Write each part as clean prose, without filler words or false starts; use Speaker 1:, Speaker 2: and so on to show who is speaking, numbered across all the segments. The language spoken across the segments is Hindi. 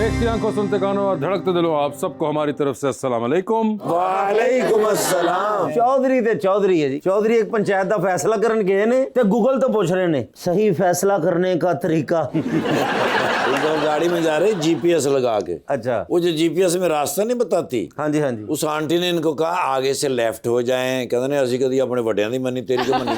Speaker 1: देखती आंखों, सुनते कानों और धड़कते दिलों, आप सबको हमारी तरफ से अस्सलाम वालेकुम।
Speaker 2: वालेकुम अस्सलाम। चौधरी ते चौधरी है जी। चौधरी एक पंचायत का फैसला करन गए ने ते गूगल तो पूछ रहे ने सही फैसला करने का तरीका।
Speaker 3: तो गाड़ी में जा रहे जीपीएस लगा के।
Speaker 2: अच्छा,
Speaker 3: वो जो जीपीएस में रास्ता नहीं बताती,
Speaker 2: हाँ जी हाँ जी।
Speaker 3: उस आंटी ने इनको कहा आगे से लेफ्ट हो जाएं। कहते ने असि कदी अपने वड्डियां दी मनी, तेरी को मनी।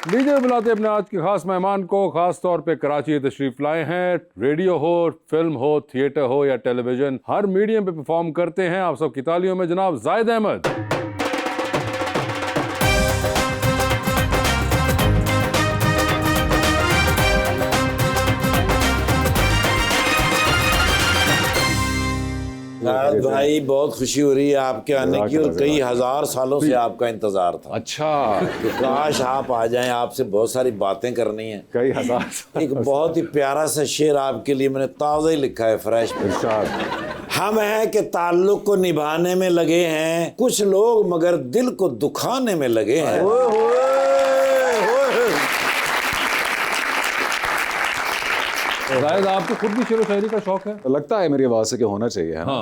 Speaker 1: लीजिए बुलाते अपने आज के खास मेहमान को। खास तौर पे कराची तशरीफ लाए हैं। रेडियो हो, फिल्म हो, थिएटर हो या टेलीविजन, हर मीडियम पे परफॉर्म करते हैं। आप सबकी तालियों में जनाब जाहिद अहमद।
Speaker 3: भाई बहुत खुशी हो रही है आपके आने की, और कई हजार सालों से आपका इंतजार था।
Speaker 1: अच्छा,
Speaker 3: कि काश आप आ जाएं, आपसे बहुत सारी बातें करनी है।
Speaker 1: कई हजार।
Speaker 3: एक बहुत ही प्यारा सा शेर आपके लिए मैंने ताज़ा ही लिखा है, फ्रेश। हम हैं कि ताल्लुक को निभाने में लगे हैं कुछ लोग, मगर दिल को दुखाने में लगे हैं।
Speaker 1: जाहिद, आपको खुद भी शेर व शायरी का शौक है?
Speaker 4: लगता है मेरी आवाज से कि होना चाहिए, है ना?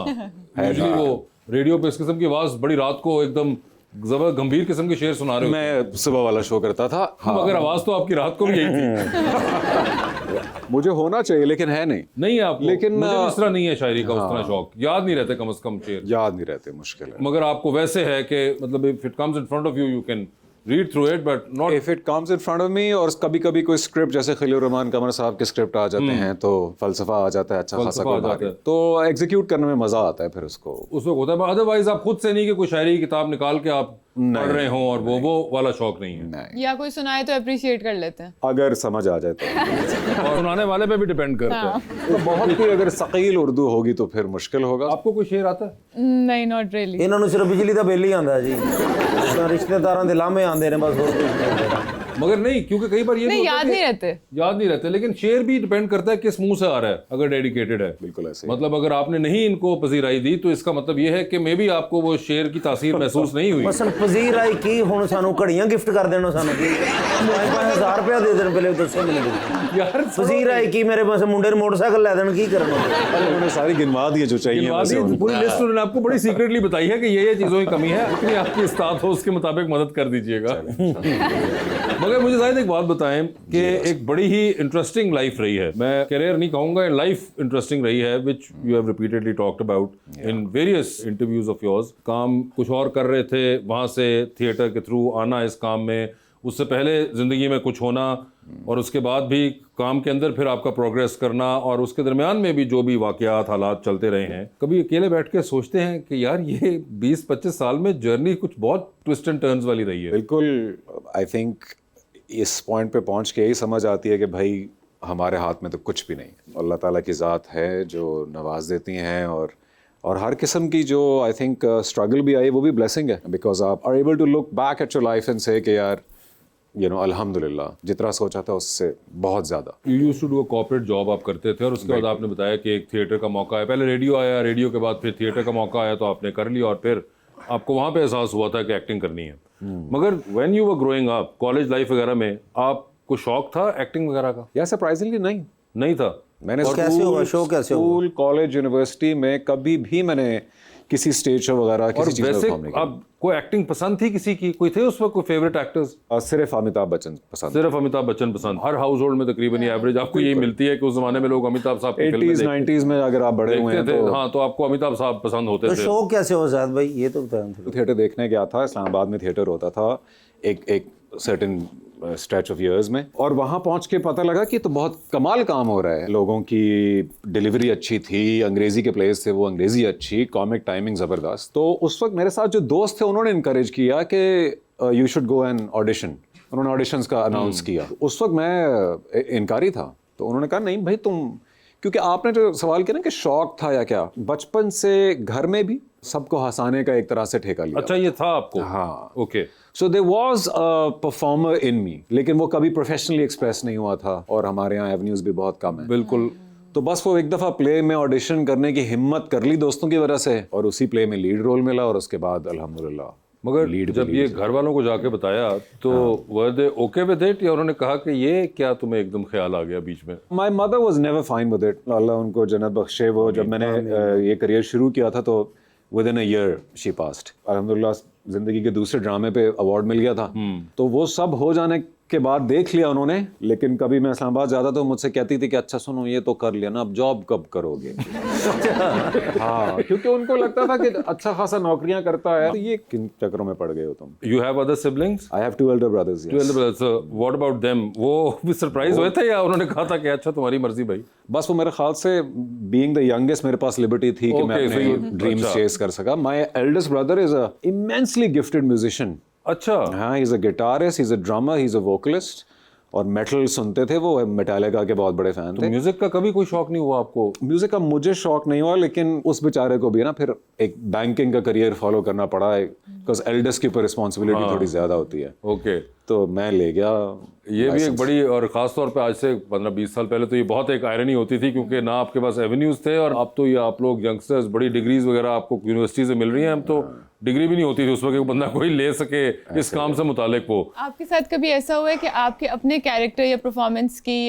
Speaker 1: हाँ, यूजुअली वो रेडियो पे इस किस्म की आवाज बड़ी रात को एकदम जबर गंभीर किस्म के शेर सुना रहे हो।
Speaker 4: मैं सुबह वाला शो करता था। हाँ।
Speaker 1: मगर आवाज तो आपकी रात को भी यही थी।
Speaker 4: मुझे होना चाहिए लेकिन है नहीं।
Speaker 1: नहीं आपको,
Speaker 4: लेकिन
Speaker 1: मुझे भी इस तरह नहीं है शायरी का उस तरह शौक। याद नहीं रहते कम से कम शेर।
Speaker 4: याद नहीं रहते, मुश्किल है।
Speaker 1: मगर आपको वैसे है कि मतलब if it comes in front of you, you can read through it, but not
Speaker 4: if it comes in front of me. और कभी कभी कोई स्क्रिप्ट, जैसे खलील रहमान कमर साहब के स्क्रिप्ट आ जाते हैं तो फलसफा आ जाता है, अच्छा खासा
Speaker 1: फलसफा आ जाता है।
Speaker 4: तो एग्जीक्यूट करने में मजा आता है फिर उसको।
Speaker 1: उस वक्त होता है। अदरवाइज आप खुद से नहीं कि कोई शायरी की किताब निकाल के आप पढ़ रहे हो, और वो वाला शौक नहीं है।
Speaker 4: नहीं,
Speaker 5: या कोई सुनाए तो अप्रिशिएट कर लेते हैं,
Speaker 4: अगर समझ आ जाए तो।
Speaker 1: और सुनाने वाले पे भी डिपेंड करता है।
Speaker 4: तो बहुत ही अगर सकील उर्दू होगी तो फिर मुश्किल होगा।
Speaker 1: आपको कोई शेर आता है?
Speaker 5: नहीं, नॉट रियली।
Speaker 2: ਇਹਨਾਂ ਨੂੰ ਸਿਰਫ ਬਿਜਲੀ ਦਾ ਬਿੱਲ ਹੀ ਆਉਂਦਾ ਜੀ। ਰਿਸ਼ਤੇਦਾਰਾਂ ਦੇ ਲਾਮੇ ਆਉਂਦੇ ਨੇ ਬਸ, ਹੋਰ ਕੁਝ ਨਹੀਂ।
Speaker 1: मगर नहीं, क्योंकि कई बार ये
Speaker 5: नहीं,
Speaker 1: भी होता है
Speaker 5: याद
Speaker 1: कि-
Speaker 5: नहीं रहते।
Speaker 1: याद नहीं रहते। लेकिन शेर भी डिपेंड करता है किस मुंह से आ रहा है। अगर डेडिकेटेड है,
Speaker 4: बिल्कुल ऐसे।
Speaker 1: मतलब अगर आपने नहीं इनको पजीराई दी तो इसका मतलब ये है कि मे बी आपको वो शेर की तासीर महसूस नहीं हुई।
Speaker 2: ਮਸਲ ਪਜ਼ੀਰ ਆਈ ਕੀ ਹੁਣ ਸਾਨੂੰ ਘੜੀਆਂ ਗਿਫਟ ਕਰ ਦੇਣੋ ਸਾਨੂੰ ਕੀ 5,000 ਰੁਪਇਆ ਦੇ ਦੇਣ ਪਹਿਲੇ ਦੱਸੋ ਮੈਨੂੰ।
Speaker 1: यार
Speaker 2: ਪਜ਼ੀਰ ਆਈ ਕੀ ਮੇਰੇ ਪਾਸ ਮੁੰਡੇ ਨੂੰ ਮੋਟਰਸਾਈਕਲ ਲੈ ਦੇਣ ਕੀ ਕਰਨ
Speaker 4: उन्होंने सारी गिनवा दी है जो चाहिए
Speaker 1: गिनवा
Speaker 4: वैसे
Speaker 1: दी,
Speaker 4: उनको।
Speaker 1: पूरी लिस्ट उन्होंने आपको बड़ी सीक्रेटली बताई है कि ये चीजों की कमी है। जितनी आपकी इस्तात हो उसके मुताबिक मदद कर दीजिएगा। मगर मुझे शायद एक बात बताएं कि एक बड़ी ही इंटरेस्टिंग लाइफ रही है। मैं करियर नहीं कहूंगा, लाइफ इंटरेस्टिंग रही है, which you have repeatedly talked about in various interviews of yours. काम कुछ और कर रहे थे, वहां से थिएटर के थ्रू आना इस काम में, उससे पहले जिंदगी में कुछ होना, और उसके बाद भी काम के अंदर फिर आपका प्रोग्रेस करना, और उसके दरमियान में भी जो भी वाकयात हालात चलते रहे हैं। कभी अकेले बैठ के सोचते हैं कि यार ये 20-25 साल में जर्नी कुछ बहुत ट्विस्ट एंड टर्न्स वाली रही है?
Speaker 4: बिल्कुल। आई थिंक इस पॉइंट पे पहुंच के यही समझ आती है कि भाई हमारे हाथ में तो कुछ भी नहीं। अल्लाह ताला की ज़ात है जो नवाज देती हैं, और हर किस्म की जो आई थिंक स्ट्रगल भी आई वो भी ब्लेसिंग है, बिकॉज आप are able to look back at your life and say कि यार यू नो अल्हम्दुलिल्लाह जितना सोचा था उससे बहुत ज़्यादा।
Speaker 1: You used to do a corporate job आप करते थे, और उसके बाद आपने बताया कि एक थिएटर का मौका आया। पहले रेडियो आया, रेडियो के बाद फिर थिएटर का मौका आया, तो आपने कर लिया, और फिर आपको वहाँ पे एहसास हुआ था कि एक्टिंग करनी है। मगर when you were growing up, college life वगैरह में आपको शौक था एक्टिंग वगैरह का?
Speaker 4: या सरप्राइजिंगली नहीं
Speaker 1: था।
Speaker 4: मैंने
Speaker 2: कैसे हुआ शो, कैसे हुआ?
Speaker 4: स्कूल, कॉलेज, यूनिवर्सिटी में कभी भी मैंने किसी स्टेज शो वगैरह
Speaker 1: और
Speaker 4: किसी चीज़ में
Speaker 1: वैसे
Speaker 4: परफॉर्म नहीं किया।
Speaker 1: आपको एक्टिंग पसंद थी किसी की? कोई थे उस वक्त कोई फेवरेट एक्टर्स?
Speaker 4: सिर्फ अमिताभ बच्चन पसंद।
Speaker 1: सिर्फ अमिताभ बच्चन पसंद। हर हाउस होल्ड में तकरीबन ये एवरेज आपको यही मिलती है कि उस जमाने में लोग अमिताभ साहब की फिल्में
Speaker 4: 80s 90s में अगर आप बड़े हुए हैं
Speaker 1: देखते थे।
Speaker 4: तो
Speaker 1: हाँ, तो आपको अमिताभ साहब पसंद होते
Speaker 2: तो
Speaker 1: थे।
Speaker 2: शो कैसे हो जात भाई, ये तो बताया।
Speaker 4: थिएटर देखने गया था। इस्लामाबाद में थिएटर होता था एक सर्टेन स्ट्रेच ऑफ इयर्स में, और वहाँ पहुँच के पता लगा कि तो बहुत कमाल काम हो रहा है। लोगों की डिलीवरी अच्छी थी, अंग्रेजी के प्लेस थे वो अंग्रेजी अच्छी, कॉमिक टाइमिंग ज़बरदस्त। तो उस वक्त मेरे साथ जो दोस्त थे उन्होंने इनकरेज किया कि you should go and audition. उन्होंने ऑडिशंस का अनाउंस किया। उस वक्त मैं इनकारी था, तो उन्होंने कहा नहीं भाई तुम, क्योंकि आपने जो सवाल किया ना कि शौक था या क्या, बचपन से घर में भी सबको हंसाने का एक तरह से ठेका लिया।
Speaker 1: अच्छा, ये था आपको?
Speaker 4: हाँ,
Speaker 1: okay.
Speaker 4: So there was a performer in me, लेकिन वो कभी प्रोफेशनली एक्सप्रेस नहीं हुआ था, और हमारे यहाँ एवेन्यूज भी बहुत कम है।
Speaker 1: बिल्कुल।
Speaker 4: तो बस वो एक दफ़ा प्ले में ऑडिशन करने की हिम्मत कर ली दोस्तों की वजह से, और उसी प्ले में लीड रोल मिला, और उसके बाद अल्हम्दुलिल्लाह
Speaker 1: मगर
Speaker 4: lead
Speaker 1: जब ये घर वालों को जाके बताया तो वर दे ओके विद इट, या उन्होंने कहा कि ये क्या तुम्हें एकदम ख्याल आ गया बीच में?
Speaker 4: My mother was never fine with it, Allah उनको जन्नत बख्शे। वो जब मैंने ये करियर शुरू किया था तो with in a year she passed. अल्हम्दुलिल्लाह जिंदगी के दूसरे ड्रामे पे अवार्ड मिल गया था, तो वो सब हो जाने के बाद देख लिया उन्होंने। लेकिन कभी मैं इस्लामाबाद जाता तो मुझसे कहती थी कि अच्छा सुनो ये तो कर लिया ना, अब जॉब कब करोगे? हाँ, क्योंकि उनको लगता था कि अच्छा खासा नौकरियां करता है, तो ये किन चक्करों में पड़ गए हो तुम?
Speaker 1: You have other siblings?
Speaker 4: I have 2 elder brothers, yes.
Speaker 1: 2 elder brothers. So what about them? वो भी सरप्राइज हुए थे या उन्होंने कहा था कि अच्छा तुम्हारी मर्जी भाई?
Speaker 4: बस वो मेरे ख्याल से बीइंग द यंगेस्ट मेरे पास लिबर्टी थी कि मैं
Speaker 1: Okay, so
Speaker 4: अपने
Speaker 1: you-
Speaker 4: ड्रीम्स
Speaker 1: अच्छा।
Speaker 4: चेस कर सका। My eldest brother is a immensely gifted musician.
Speaker 1: अच्छा,
Speaker 4: हाँ, he is a guitarist, he is a drummer, he is a vocalist, और मेटल सुनते थे वो, मेटालिका के बहुत बड़े फैन थे।
Speaker 1: म्यूजिक का कभी कोई शौक नहीं हुआ आपको?
Speaker 4: म्यूजिक का मुझे शौक नहीं हुआ, लेकिन उस बेचारे को भी ना फिर एक बैंकिंग का करियर फॉलो करना पड़ा है, बिकॉज एल्डेस्ट के ऊपर रिस्पॉन्सिबिलिटी थोड़ी ज्यादा होती है।
Speaker 1: ओके,
Speaker 4: तो मैं ले गया।
Speaker 1: ये भी एक बड़ी, और खास तौर पे आज से 15-20 साल पहले तो ये बहुत एक आयरनी होती थी, क्योंकि ना आपके पास एवेन्यूज थे, और अब तो ये आप लोग यंगस्टर्स बड़ी डिग्रीज वगैरह आपको यूनिवर्सिटी से मिल रही हैं। हम तो डिग्री भी नहीं होती थी उस वक्त कि बंदा कोई ले सके इस काम से मुतालिक वो।
Speaker 5: आपके साथ कभी ऐसा हुआ है कि आपके अपने कैरेक्टर या परफॉर्मेंस की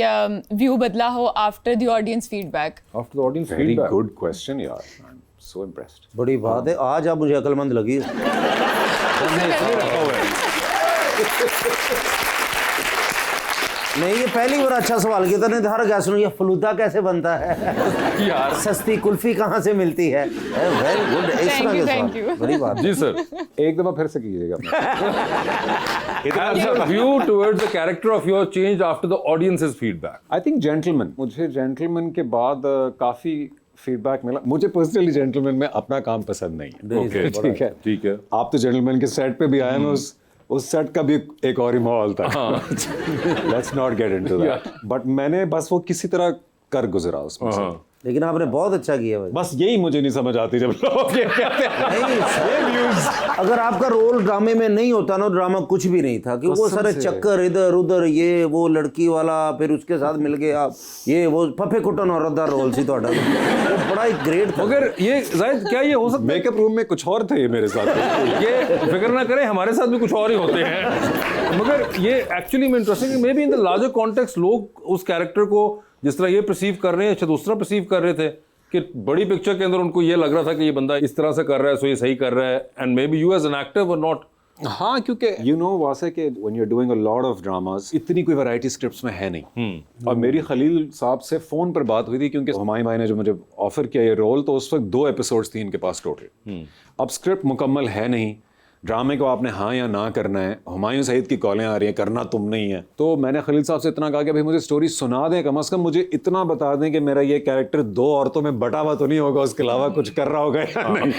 Speaker 5: व्यू बदला हो after the audience feedback?
Speaker 1: After the audience
Speaker 4: very
Speaker 1: feedback.
Speaker 4: Good question यार, आई एम सो इम्प्रेस्ड।
Speaker 2: बड़ी बात है, आज आप मुझे अक्लमंद लगी। नहीं, ये पहली बार अच्छा सवाल किया था, नहीं तो हर गैस ये फलूदा कैसे बनता है
Speaker 1: यार
Speaker 2: सस्ती कुल्फी कहाँ से मिलती है? वेरी गुड, इस तरह के
Speaker 5: thank
Speaker 2: सवाल
Speaker 5: you.
Speaker 2: बड़ी बात।
Speaker 1: जी सर,
Speaker 4: एक दफा फिर से कीजिएगा।
Speaker 1: as your view towards the character of yours changed after the audience's feedback?
Speaker 4: I think gentleman, मुझे जेंटलमैन के बाद काफी फीडबैक मिला। मुझे पर्सनली जेंटलमैन में अपना काम पसंद नहीं है।
Speaker 1: ओके,
Speaker 4: ठीक है,
Speaker 1: ठीक है।
Speaker 4: आप तो जेंटलमैन के सेट पे भी आए, मैं उस सेट का भी एक और ही माहौल था। Let's not get into that, but मैंने बस वो किसी तरह कर गुजरा उसमें से।
Speaker 2: लेकिन आपने बहुत अच्छा किया भाई।
Speaker 4: बस यही मुझे नहीं समझ आती जब लोग ये कहते हैं।
Speaker 2: नहीं, अगर आपका रोल ड्रामे में नहीं होता ना, ड्रामा कुछ भी नहीं था। कि वो
Speaker 4: कसम
Speaker 2: सारे
Speaker 4: से।
Speaker 2: चक्कर इधर उधर, ये वो लड़की वाला, फिर उसके साथ मिल गए आप, ये वो फफे कुटन औरत दा रोल सी ਤੁਹਾਡਾ, वो बड़ा ही ग्रेट था।
Speaker 1: मगर ये जाहिद क्या ये हो सकता
Speaker 4: मेकअप रूम में कुछ और थे मेरे साथ।
Speaker 1: है? ये फिक्र ना करें, हमारे साथ भी कुछ और ही होते हैं। मगर ये एक्चुअली में interesting, may be in the larger context लोग उस कैरेक्टर को जिस तरह ये परसीव कर रहे हैं, अच्छा दूसरा परसीव कर रहे थे कि बड़ी पिक्चर के अंदर उनको ये लग रहा था कि ये बंदा इस तरह से कर रहा है, सो ये सही कर रहा है, and maybe you as an actor or not.
Speaker 4: हाँ, क्योंकि यू नो वासे के when you are doing a lot of dramas, इतनी कोई वैरायटी स्क्रिप्ट्स में है नहीं। और मेरी खलील साहब से फोन पर बात हुई थी, क्योंकि हुमायूं भाई ने जो मुझे ऑफर किया ये रोल, तो उस वक्त 2 एपिसोड्स थी इनके पास टोटल। अब स्क्रिप्ट मुकम्मल है नहीं, ड्रामे को आपने हाँ या ना करना है, हुमायूं सईद की कॉलें आ रही हैं, करना तुम नहीं है। तो मैंने खलील साहब से इतना कहा कि भाई मुझे स्टोरी सुना दें, कम से कम मुझे इतना बता दें कि मेरा ये कैरेक्टर 2 औरतों में बटा हुआ तो नहीं होगा, उसके अलावा कुछ कर रहा होगा या नहीं।